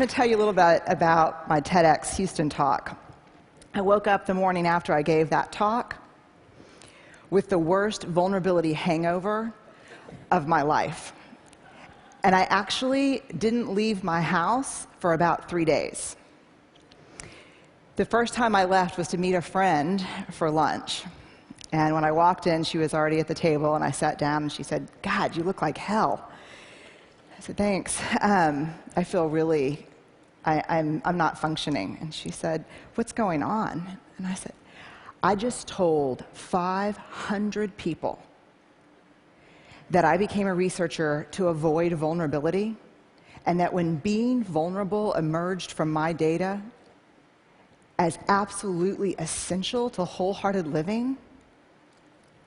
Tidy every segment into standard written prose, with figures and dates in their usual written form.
going to tell you a little bit about my TEDx Houston talk. I woke up the morning after I gave that talk with the worst vulnerability hangover of my life. And I actually didn't leave my house for about 3 days. The first time I left was to meet a friend for lunch. And when I walked in, she was already at the table, and I sat down, and she said, "God, you look like hell." I said, "Thanks. I feel really, I'm not functioning." And she said, "What's going on?" And I said, "I just told 500 people that I became a researcher to avoid vulnerability, and that when being vulnerable emerged from my data as absolutely essential to wholehearted living,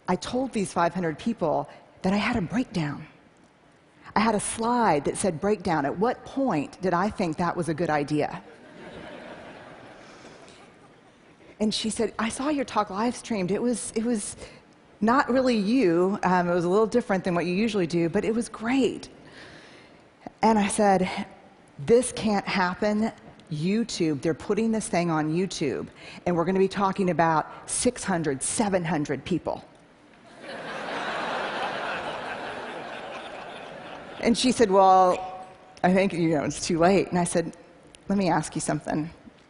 I told these 500 people that I had a breakdown. I had a slide that said breakdown. At what point did I think that was a good idea?" And she said, "I saw your talk live streamed. It was not really you. It was a little different than what you usually do, but it was great." And I said, "This can't happen. YouTube, they're putting this thing on YouTube, and we're going to be talking about 600, 700 people." And she said, "Well, I think, it's too late." And I said, "Let me ask you something."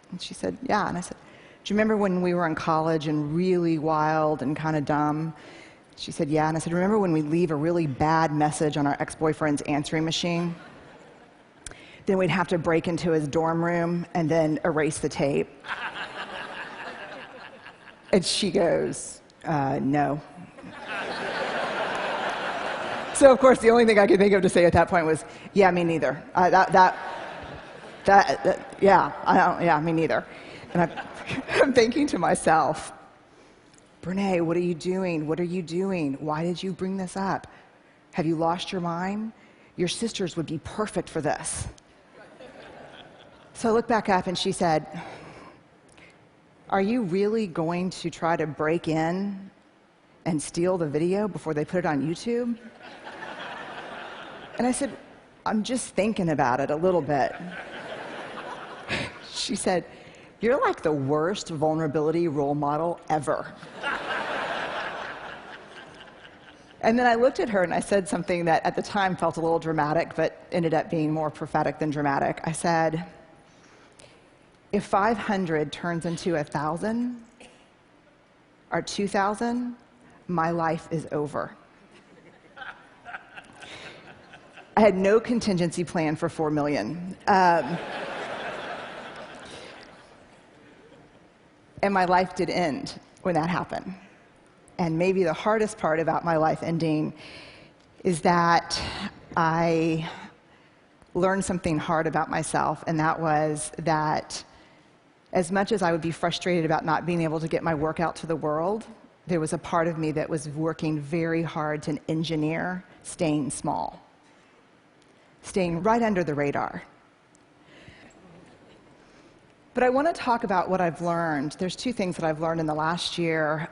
And she said, "Yeah." And I said, "Do you remember when we were in college and really wild and kind of dumb?" She said, "Yeah." And I said, "Remember when we'd leave a really bad message on our ex-boyfriend's answering machine? Then we'd have to break into his dorm room and then erase the tape?" And she goes, "No." So, of course, the only thing I could think of to say at that point was, "Yeah, me neither. Yeah, me neither." And I'm thinking to myself, "Brene, what are you doing? What are you doing? Why did you bring this up? Have you lost your mind? Your sisters would be perfect for this." So I looked back up, and she said, "Are you really going to try to break in and steal the video before they put it on YouTube?" And I said, "I'm just thinking about it a little bit." She said, "You're like the worst vulnerability role model ever." And then I looked at her and I said something that at the time felt a little dramatic, but ended up being more prophetic than dramatic. I said, "If 500 turns into 1,000 or 2,000, my life is over." I had no contingency plan for 4 million. And my life did end when that happened. And maybe the hardest part about my life ending is that I learned something hard about myself, and that was that as much as I would be frustrated about not being able to get my work out to the world, there was a part of me that was working very hard to engineer staying small, staying right under the radar. But I want to talk about what I've learned. There's 2 things that I've learned in the last year.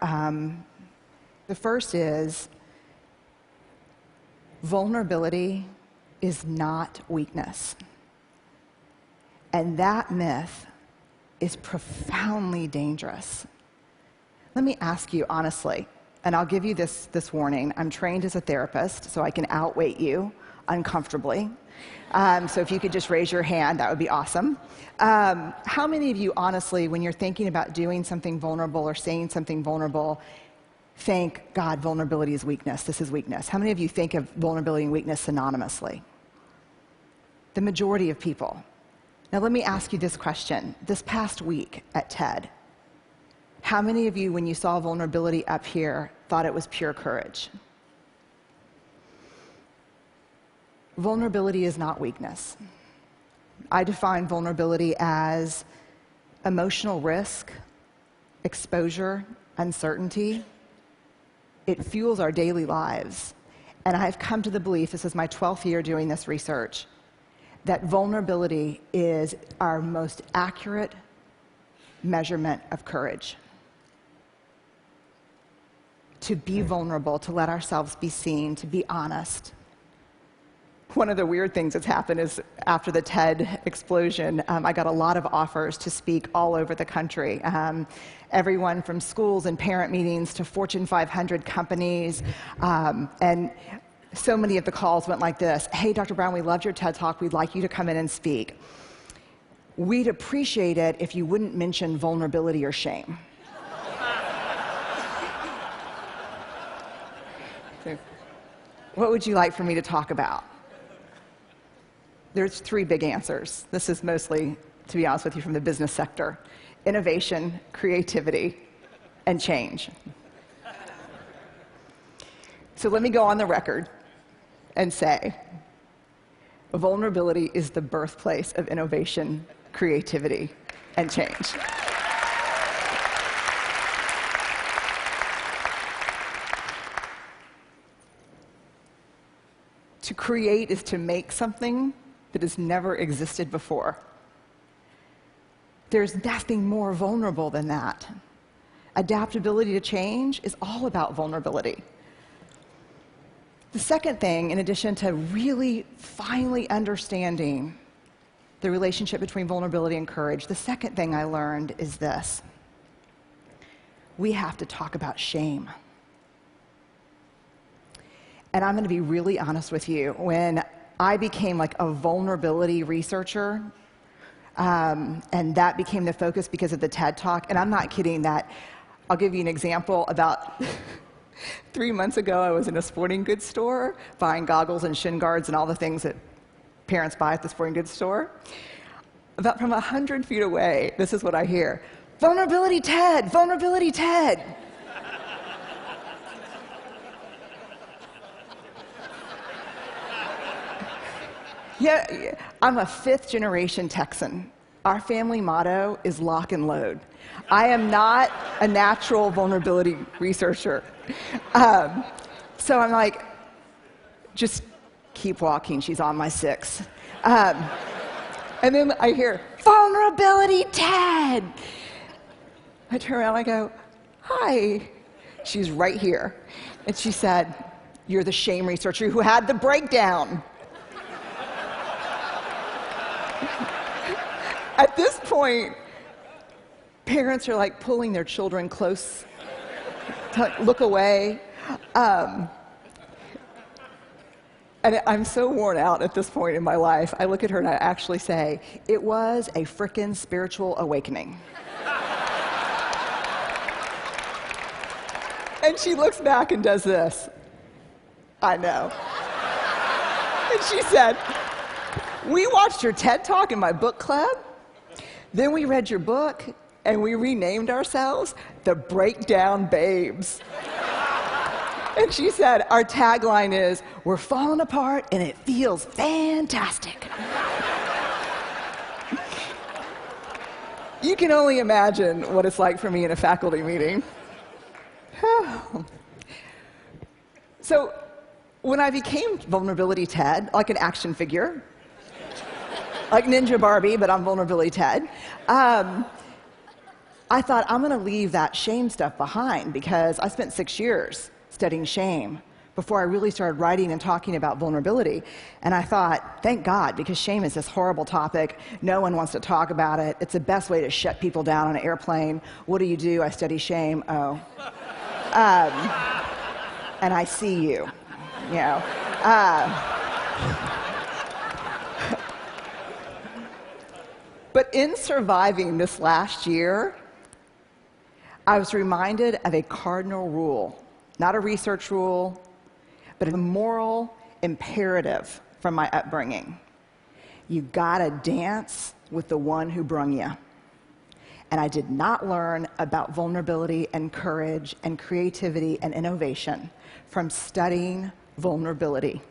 The first is vulnerability is not weakness. And that myth is profoundly dangerous. Let me ask you honestly, and I'll give you this warning. I'm trained as a therapist, so I can outweight you uncomfortably. So if you could just raise your hand, that would be awesome. How many of you, honestly, when you're thinking about doing something vulnerable or saying something vulnerable, think, "God, vulnerability is weakness. This is weakness"? How many of you think of vulnerability and weakness synonymously? The majority of people. Now let me ask you this question. This past week at TED, how many of you, when you saw vulnerability up here, thought it was pure courage? Vulnerability is not weakness. I define vulnerability as emotional risk, exposure, uncertainty. It fuels our daily lives. And I've come to the belief, this is my 12th year doing this research, that vulnerability is our most accurate measurement of courage. To be vulnerable, to let ourselves be seen, to be honest. One of the weird things that's happened is after the TED explosion, I got a lot of offers to speak all over the country. Everyone from schools and parent meetings to Fortune 500 companies. And so many of the calls went like this: hey, Dr. Brown, we loved your TED Talk. We'd like you to come in and speak. We'd appreciate it if you wouldn't mention vulnerability or shame. So, what would you like for me to talk about? There's 3 big answers. This is mostly, to be honest with you, from the business sector: innovation, creativity, and change. So let me go on the record and say, vulnerability is the birthplace of innovation, creativity, and change. To create is to make something that has never existed before. There's nothing more vulnerable than that. Adaptability to change is all about vulnerability. The second thing, in addition to really finally understanding the relationship between vulnerability and courage, the second thing I learned is this: we have to talk about shame. And I'm going to be really honest with you. When I became like a vulnerability researcher, and that became the focus because of the TED Talk, and I'm not kidding that. I'll give you an example. About 3 months ago, I was in a sporting goods store buying goggles and shin guards and all the things that parents buy at the sporting goods store. About from 100 feet away, this is what I hear: vulnerability TED, vulnerability TED. Yeah, I'm a 5th-generation Texan. Our family motto is lock and load. I am not a natural vulnerability researcher. So I'm like, just keep walking, she's on my 6. And then I hear, vulnerability TED. I turn around and I go, hi. She's right here. And she said, you're the shame researcher who had the breakdown. At this point, parents are like pulling their children close to look away. And I'm so worn out at this point in my life. I look at her and I actually say, it was a frickin' spiritual awakening. And she looks back and does this. I know. And she said, we watched your TED Talk in my book club. Then we read your book, and we renamed ourselves the Breakdown Babes. And she said, our tagline is, we're falling apart, and it feels fantastic. You can only imagine what it's like for me in a faculty meeting. So when I became Vulnerability TED, like an action figure, like Ninja Barbie, but I'm Vulnerability TED, I thought, I'm going to leave that shame stuff behind, because I spent 6 years studying shame before I really started writing and talking about vulnerability. And I thought, thank God, because shame is this horrible topic. No one wants to talk about it. It's the best way to shut people down on an airplane. What do? I study shame. Oh. And I see you, you know. But in surviving this last year, I was reminded of a cardinal rule, not a research rule, but a moral imperative from my upbringing. You gotta dance with the one who brung you. And I did not learn about vulnerability and courage and creativity and innovation from studying vulnerability.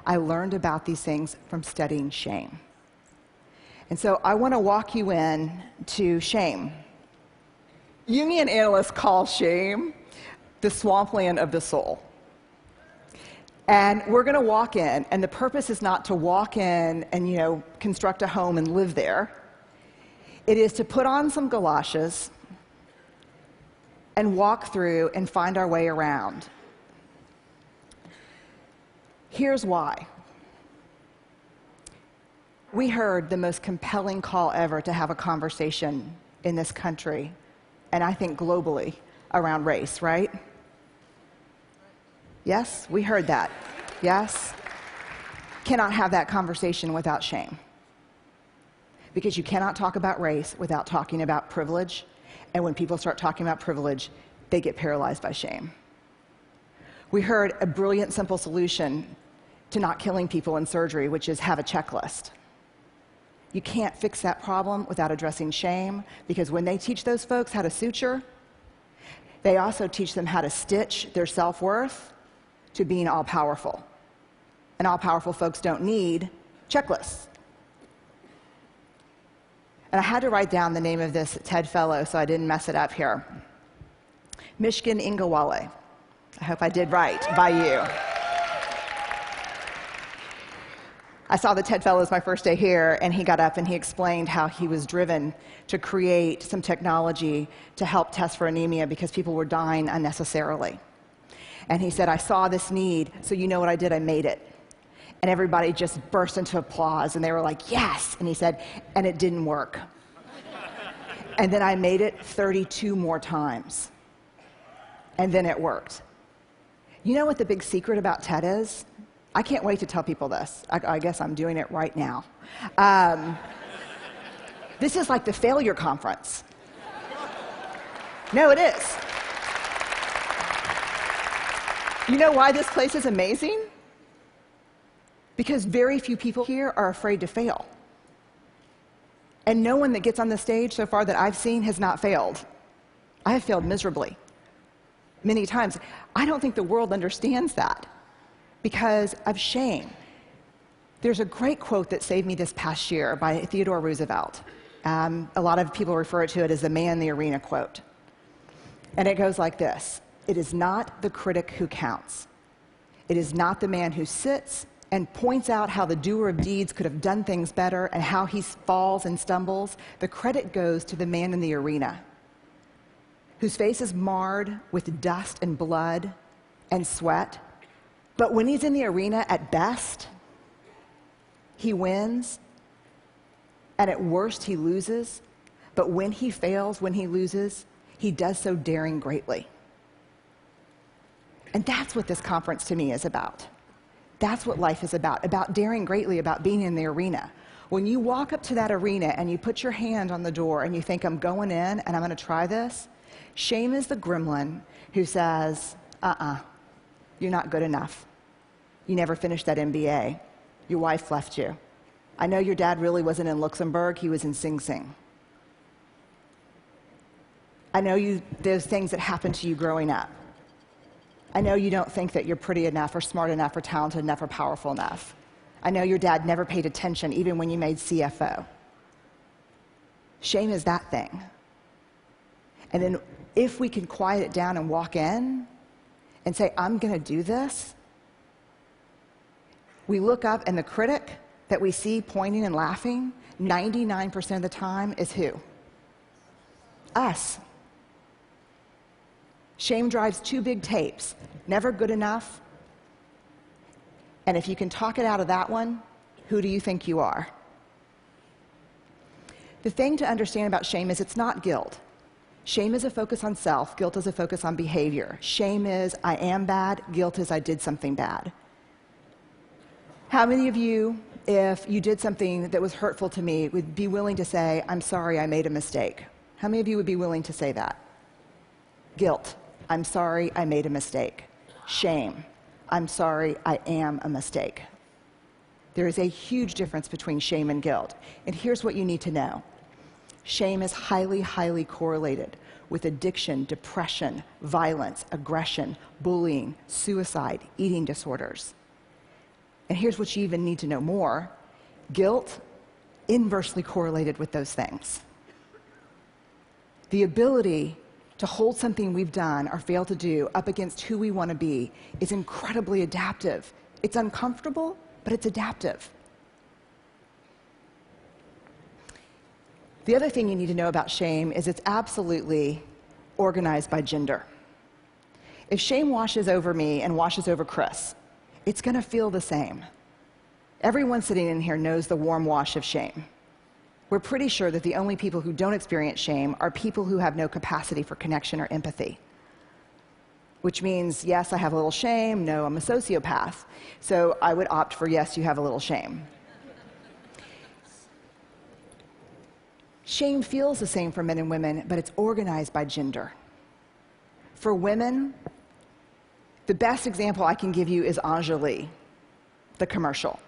I learned about these things from studying shame. And so I want to walk you in to shame. Jungian analysts call shame the swampland of the soul. And we're going to walk in, and the purpose is not to walk in and, you know, construct a home and live there. It is to put on some galoshes and walk through and find our way around. Here's why. We heard the most compelling call ever to have a conversation in this country, and I think globally, around race, right? Yes, we heard that. Yes? Cannot have that conversation without shame. Because you cannot talk about race without talking about privilege, and when people start talking about privilege, they get paralyzed by shame. We heard a brilliant, simple solution to not killing people in surgery, which is have a checklist. You can't fix that problem without addressing shame, because when they teach those folks how to suture, they also teach them how to stitch their self-worth to being all-powerful. And all-powerful folks don't need checklists. And I had to write down the name of this TED Fellow so I didn't mess it up here. Mishkin Ingawale. I hope I did right by you. I saw the TED Fellows my first day here, and he got up and he explained how he was driven to create some technology to help test for anemia because people were dying unnecessarily. And he said, I saw this need, so you know what I did? I made it. And everybody just burst into applause, and they were like, yes! And he said, and it didn't work. And then I made it 32 more times. And then it worked. You know what the big secret about TED is? I can't wait to tell people this. I guess I'm doing it right now. This is like the failure conference. No, it is. You know why this place is amazing? Because very few people here are afraid to fail. And no one that gets on the stage so far that I've seen has not failed. I have failed miserably, many times. I don't think the world understands that because of shame. There's a great quote that saved me this past year by Theodore Roosevelt. A lot of people refer to it as the man in the arena quote. And it goes like this: it is not the critic who counts. It is not the man who sits and points out how the doer of deeds could have done things better and how he falls and stumbles. The credit goes to the man in the arena, whose face is marred with dust and blood and sweat. But when he's in the arena, at best, he wins, and at worst, he loses. But when he fails, when he loses, he does so daring greatly. And that's what this conference to me is about. That's what life is about daring greatly, about being in the arena. When you walk up to that arena and you put your hand on the door and you think, I'm going in and I'm going to try this, shame is the gremlin who says, you're not good enough. You never finished that MBA. Your wife left you. I know your dad really wasn't in Luxembourg, he was in Sing Sing. I know those things that happened to you growing up. I know you don't think that you're pretty enough or smart enough or talented enough or powerful enough. I know your dad never paid attention even when you made CFO. Shame is that thing. And then if we can quiet it down and walk in and say, I'm going to do this, we look up and the critic that we see pointing and laughing, 99% of the time is who? Us. Shame drives two big tapes: never good enough, and if you can talk it out of that one, who do you think you are? The thing to understand about shame is it's not guilt. Shame is a focus on self, guilt is a focus on behavior. Shame is I am bad, guilt is I did something bad. How many of you, if you did something that was hurtful to me, would be willing to say, I'm sorry, I made a mistake? How many of you would be willing to say that? Guilt. I'm sorry, I made a mistake. Shame. I'm sorry, I am a mistake. There is a huge difference between shame and guilt. And here's what you need to know. Shame is highly, highly correlated with addiction, depression, violence, aggression, bullying, suicide, eating disorders. And here's what you even need to know more. Guilt, inversely correlated with those things. The ability to hold something we've done or failed to do up against who we want to be is incredibly adaptive. It's uncomfortable, but it's adaptive. The other thing you need to know about shame is it's absolutely organized by gender. If shame washes over me and washes over Chris, it's going to feel the same. Everyone sitting in here knows the warm wash of shame. We're pretty sure that the only people who don't experience shame are people who have no capacity for connection or empathy. Which means, yes, I have a little shame, no, I'm a sociopath. So I would opt for yes, you have a little shame. Shame feels the same for men and women, but it's organized by gender. For women, the best example I can give you is Anjali, the commercial.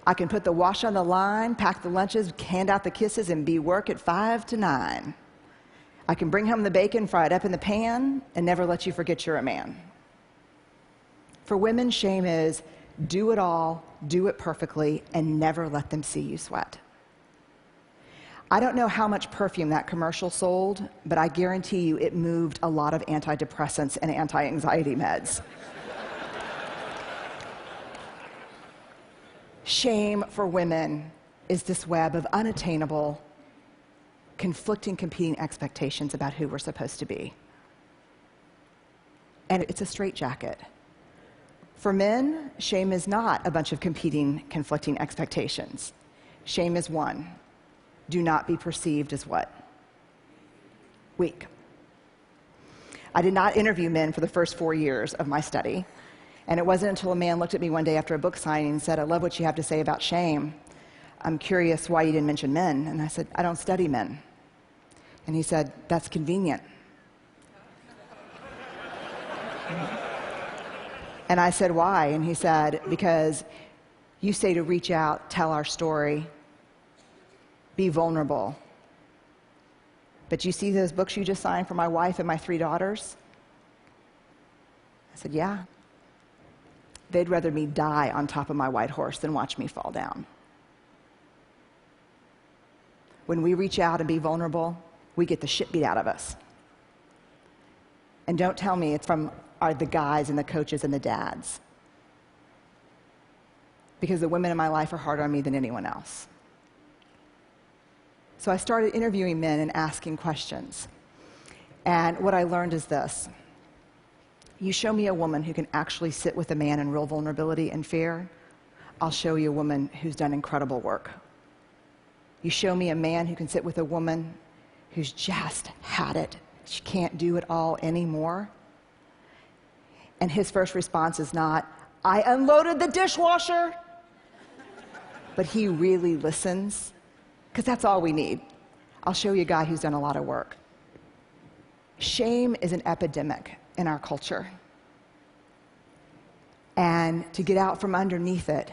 I can put the wash on the line, pack the lunches, hand out the kisses, and be work at 5 to 9. I can bring home the bacon, fry it up in the pan, and never let you forget you're a man. For women, shame is do it all, do it perfectly, and never let them see you sweat. I don't know how much perfume that commercial sold, but I guarantee you it moved a lot of antidepressants and anti-anxiety meds. Shame for women is this web of unattainable, conflicting, competing expectations about who we're supposed to be. And it's a straitjacket. For men, shame is not a bunch of competing, conflicting expectations. Shame is one. Do not be perceived as what? Weak. I did not interview men for the first 4 years of my study. And it wasn't until a man looked at me one day after a book signing and said, I love what you have to say about shame. I'm curious why you didn't mention men. And I said, I don't study men. And he said, that's convenient. And I said, why? And he said, because you say to reach out, tell our story, be vulnerable. But you see those books you just signed for my wife and my 3 daughters? I said, yeah. They'd rather me die on top of my white horse than watch me fall down. When we reach out and be vulnerable, we get the shit beat out of us. And don't tell me it's from the guys and the coaches and the dads. Because the women in my life are harder on me than anyone else. So I started interviewing men and asking questions. And what I learned is this. You show me a woman who can actually sit with a man in real vulnerability and fear, I'll show you a woman who's done incredible work. You show me a man who can sit with a woman who's just had it. She can't do it all anymore. And his first response is not, I unloaded the dishwasher. But he really listens, because that's all we need. I'll show you a guy who's done a lot of work. Shame is an epidemic in our culture. And to get out from underneath it,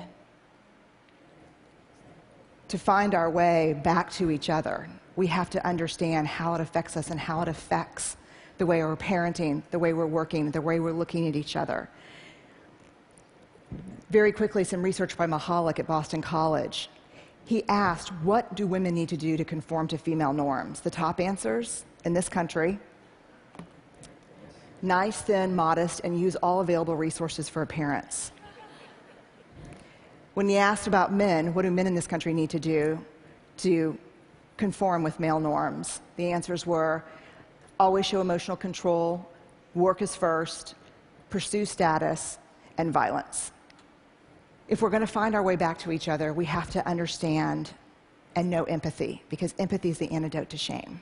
to find our way back to each other, we have to understand how it affects us and how it affects the way we're parenting, the way we're working, the way we're looking at each other. Very quickly, some research by Mahalik at Boston College. He asked, what do women need to do to conform to female norms? The top answers in this country: nice, thin, modest, and use all available resources for appearance. When he asked about men, what do men in this country need to do to conform with male norms? The answers were always show emotional control, work is first, pursue status, and violence. If we're going to find our way back to each other, we have to understand and know empathy, because empathy is the antidote to shame.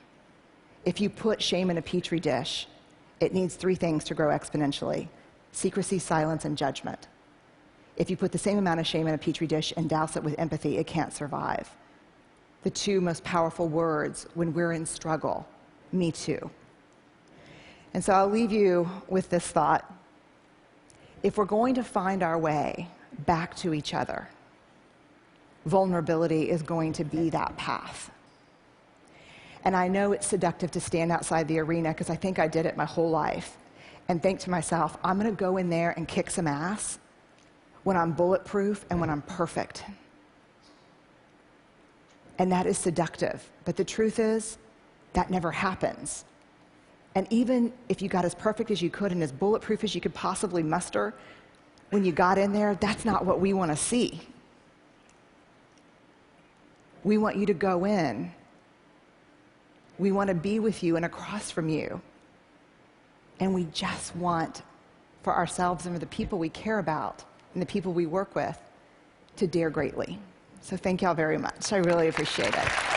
If you put shame in a petri dish, it needs 3 things to grow exponentially: secrecy, silence, and judgment. If you put the same amount of shame in a petri dish and douse it with empathy, it can't survive. The 2 most powerful words when we're in struggle: me too. And so I'll leave you with this thought. If we're going to find our way back to each other, vulnerability is going to be that path. And I know it's seductive to stand outside the arena, because I think I did it my whole life, and think to myself, I'm going to go in there and kick some ass when I'm bulletproof and when I'm perfect. And that is seductive. But the truth is, that never happens. And even if you got as perfect as you could and as bulletproof as you could possibly muster, when you got in there, that's not what we want to see. We want you to go in. We want to be with you and across from you. And we just want, for ourselves and for the people we care about, and the people we work with to dare greatly. So thank y'all very much. I really appreciate it.